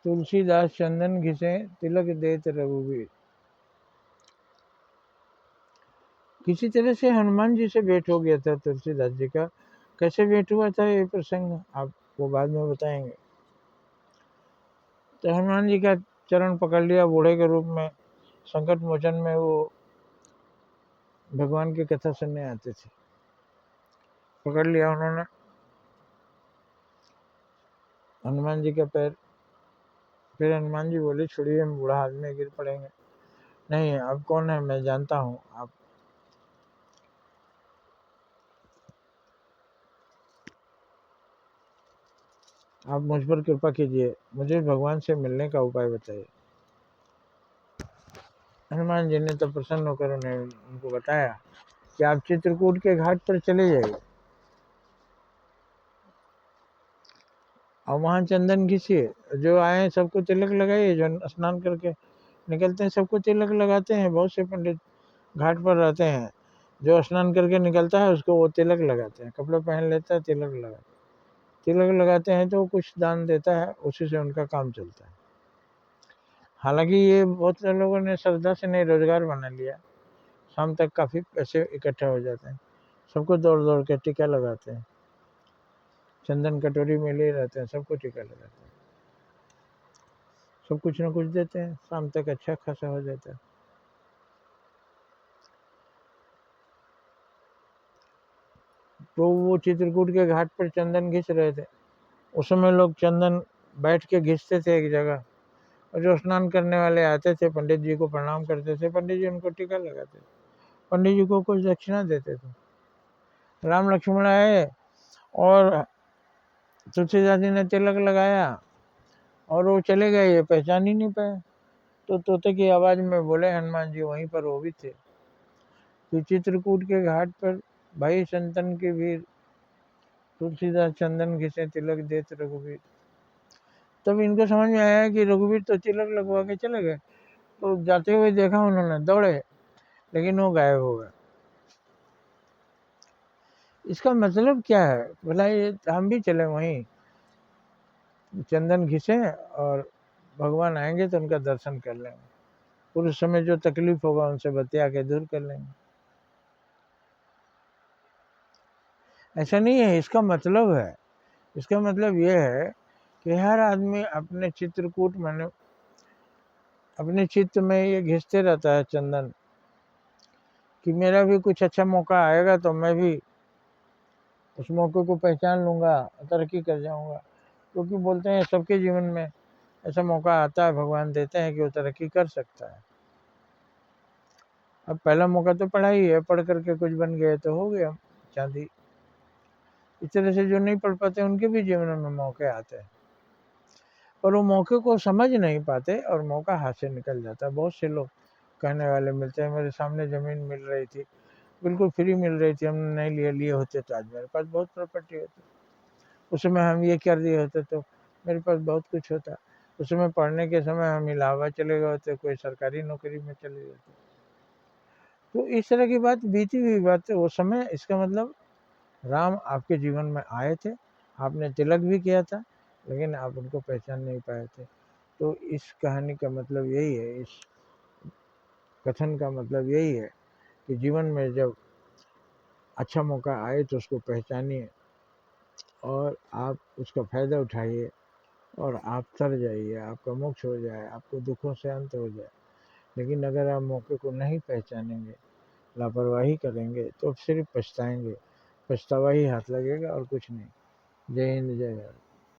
तुलसीदास चंदन घिसे तिलक देत रघुवीर। किसी तरह से हनुमान जी से भेंट हो गया था तुलसीदास जी का। कैसे भेंट हुआ था ये प्रसंग आपको बाद में बताएंगे। तो हनुमान जी का चरण पकड़ लिया बूढ़े के रूप में, संकट मोचन में वो भगवान की कथा सुनने आते थे। पकड़ लिया उन्होंने हनुमान जी का पैर। फिर हनुमान जी बोले छोड़िए, हम बूढ़ा आदमी गिर पड़ेंगे। नहीं, आप कौन है, मैं जानता हूँ। आप मुझ पर कृपा कीजिए, मुझे भगवान से मिलने का उपाय बताइए। हनुमान जी ने तो प्रसन्न होकर उनको बताया कि आप चित्रकूट के घाट पर चले जाइए और वहाँ चंदन घिसिए। जो आए सबको तिलक लगाइए, जो स्नान करके निकलते हैं सबको तिलक लगाते हैं। बहुत से पंडित घाट पर रहते हैं, जो स्नान करके निकलता है उसको वो तिलक लगाते हैं, कपड़े पहन लेता है, तिलक लगाते हैं तो कुछ दान देता है, उसी से उनका काम चलता है। हालांकि ये बहुत से लोगों ने श्रद्धा से नहीं रोजगार बना लिया। शाम तक काफ़ी पैसे इकट्ठा हो जाते हैं, सबको दौड़ दौड़ के टीका लगाते हैं, चंदन कटोरी में ले रहते हैं, सबको टीका लगाते हैं, सब कुछ न कुछ देते हैं, शाम तक अच्छा खासा हो जाता है। तो वो चित्रकूट के घाट पर चंदन घिस रहे थे। उस समय लोग चंदन बैठ के घिसते थे एक जगह, और जो स्नान करने वाले आते थे पंडित जी को प्रणाम करते थे, पंडित जी उनको टीका लगाते थे, पंडित जी को कुछ दक्षिणा देते थे। राम लक्ष्मण आए और तुलसीदास जी ने तिलक लगाया और वो चले गए, ये पहचान ही नहीं पाए। तो तोते की आवाज़ में बोले हनुमान जी वहीं पर वो भी थे। तो चित्रकूट के घाट पर भाई संतन के वीर, तुलसीदास चंदन घिसे तिलक देत रघुवीर। तब इनको समझ में आया कि रघुवीर तो तिलक लगवा के चले गए। तो जाते हुए देखा उन्होंने, दौड़े, लेकिन वो गायब हो गए। इसका मतलब क्या है भला? ये हम भी चले वहीं, चंदन घिसे और भगवान आएंगे तो उनका दर्शन कर लेंगे, और उस समय जो तकलीफ होगा उनसे बतिया के दूर कर लेंगे। ऐसा नहीं है। इसका मतलब ये है कि हर आदमी अपने चित्रकूट माने अपने चित्त में ये घिसते रहता है चंदन, कि मेरा भी कुछ अच्छा मौका आएगा तो मैं भी उस मौके को पहचान लूँगा, तरक्की कर जाऊँगा। क्योंकि बोलते हैं सबके जीवन में ऐसा मौका आता है, भगवान देते हैं कि वो तरक्की कर सकता है। अब पहला मौका तो पढ़ाई है, पढ़ करके कुछ बन गए तो हो गया चांदी। इस तरह से जो नहीं पढ़ पाते उनके भी जीवन में मौके आते हैं, पर वो मौके को समझ नहीं पाते और मौका हाथ से निकल जाता है। बहुत से लोग कहने वाले मिलते हैं, मेरे सामने ज़मीन मिल रही थी, बिल्कुल फ्री मिल रही थी, हमने नहीं लिए होते तो आज मेरे पास बहुत प्रॉपर्टी होती, उस समय हम ये कर दिए होते तो मेरे पास बहुत कुछ होता, उस समय पढ़ने के समय हम इलाहाबाद चले गए होते, कोई सरकारी नौकरी में चले गए थे। तो इस तरह की बात, बीती हुई बात है वो समय। इसका मतलब राम आपके जीवन में आए थे, आपने तिलक भी किया था, लेकिन आप उनको पहचान नहीं पाए थे। तो इस कहानी का मतलब यही है, इस कथन का मतलब यही है कि जीवन में जब अच्छा मौका आए तो उसको पहचानिए और आप उसका फ़ायदा उठाइए और आप तर जाइए, आपका मोक्ष हो जाए, आपको दुखों से अंत हो जाए। लेकिन अगर आप मौके को नहीं पहचानेंगे, लापरवाही करेंगे तो सिर्फ पछताएंगे, पछतावा ही हाथ लगेगा और कुछ नहीं। जय हिंद, जय भारत।